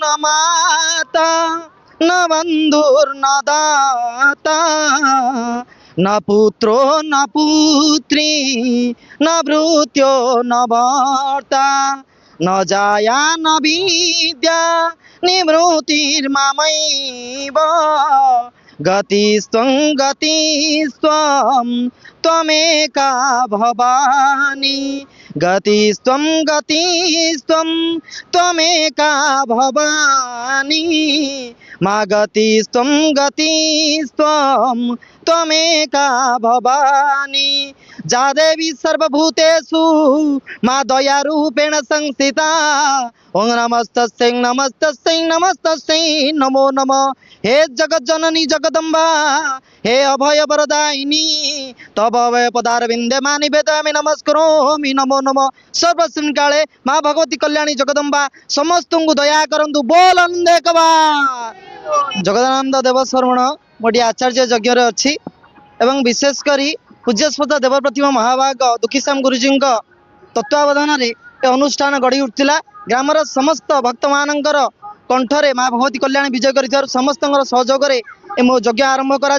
न माता न बंधुर न दाता न पुत्रो न पुत्री न भृत्यो न भर्ता न जाया न विद्या निवृत्तिर्ममैव गतिस्त्वं त्वमेका भवानी गतिस्त्वं त्वमेका भवानी मा गतिस्त्वं त्वमेका भवानी जा देवी सर्वभूतेषु मा दयारूपेण संस्थिता ओं नमस्तस्यै नमस्तस्यै नमस्तस्यै नमो नमः हे जगत जननी जगदम्बा हे अभय वरदायिनी तब अभय पदारविंदे मा निवेदयामि नमस्करोमि नमो नमः सर्वश्रीकाले माँ भगवती कल्याणी जगदम्बा समस्त को दया करंतु बोल आनंद एक बार जगदानंद देव शर्मण मोटी आचार्य यज्ञ अच्छी एवं विशेषकर पूज्यस्पद देव प्रतिमा महाभाग दुखीश्याम गुरुजी तत्वावधान अनुष्ठान गढ़ी उठा ग्रामर समस्त भक्त मानकर कंठरे माँ भगवती कल्याणी विजय कर समस्त सहयोग मो यज्ञ आरंभ कर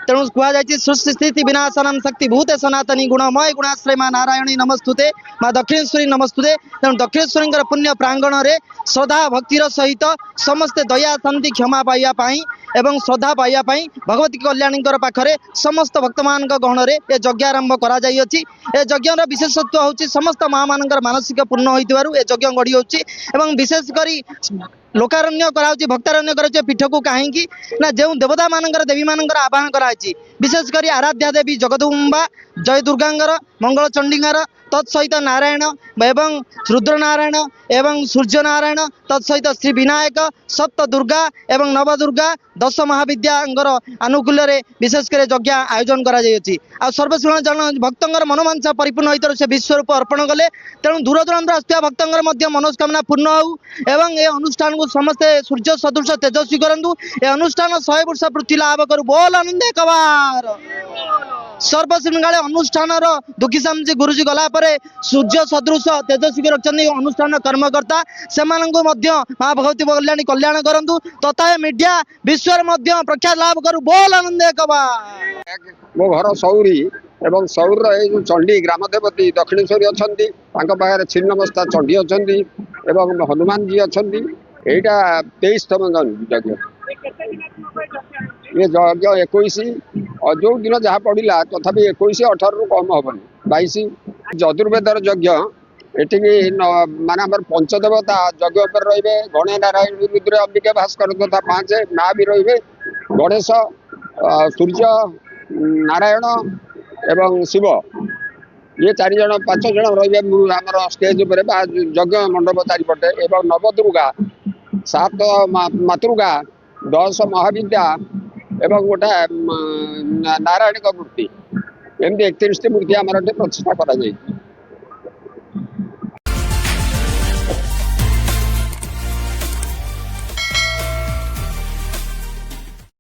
तेणु कहुई सृष्टि स्थिति विनाशनम शक्ति भूते सनातनी गुणमय गुणाश्रय माँ नारायणी नमस्तुते माँ दक्षिणेश्वरी नमस्तुते तेणु दक्षिणेश्वरी पुण्य प्रांगण में श्रद्धा भक्तिर सहित समस्ते दया शांति क्षमा पाइबापी एवं श्रद्धा पाइबापी भगवती कल्याणी पाखे समस्त भक्त मान गहन में ये यज्ञ आरंभ कर यज्ञ विशेषत्व हूँ समस्त माँ मान मानसिक पूर्ण हो यज्ञ गढ़ी हो विशेषकर लोकारण्य कराऊँच भक्तारण्य कराऊँ पीठ को कहीं ना जो देवता मानकर देवी मानकर आह्वान कराई विशेषकर आराध्या देवी जगदम्बा जय दुर्गांगर मंगल चंडींगार तत्सहित नारायण एवं रुद्रनारायण एवं सूर्य नारायण तत्सहित श्री विनायक सप्त दुर्गा एवं नवदुर्गा दश महाविद्यांगर आनुकूल्य विशेषकर यज्ञ आयोजन कर सर्वश्रेण जन भक्तर मनोमांसा परिपूर्ण होता से विश्वरूप अर्पण कले तेणु दूर दूरांत आसुवा भक्तर मनोस्कामना पूर्ण हो एवं ये अनुष्ठान को समस्ते सूर्य सदृश तेजस्वी करूँ ये अनुष्ठान 100 वर्ष पृथ्वी लाभ करूँ बोल आनंद एक बार सर्वश्रृंगाले अनुष्ठान दुखीश्याम जी गुरुजी गला सूर्य सदृश तेजस्वी रखते अनुष्ठान कर्मकर्ता से मां भगवती कल्याणी कल्याण करूँ तथा मीडिया विश्व प्रख्यात लाभ करूँ बोल आनंद एक बार मो घर सौरी एवं सौर चंडी ग्राम देवती दक्षिणेश्वरी अच्छा पाखे छिन्नमस्ता चंडी अच्छा हनुमान जी अच्छा यहाँ 23तम यज्ञ ये यज्ञ 21 जो दिन जहाँ पड़ा तथापि 21 18 रु कम हेनी 22 चतुर्वेदर यज्ञ ये माने पंचदेवता यज्ञ पर रे गणे नारायण रुद्र अंबिका भास्कर तथा 5 माँ भी रे गणेश सूर्य नारायण एवं शिव ये 4 जन 5 जन रे आमर स्टेज पर यज्ञ मंडप चारिपटे एवं नवदुर्गा 7 मातृगा 10 महाविद्या एवं गोटे नारायण मूर्ति एमती 31 मूर्ति आम प्रतिष्ठा कर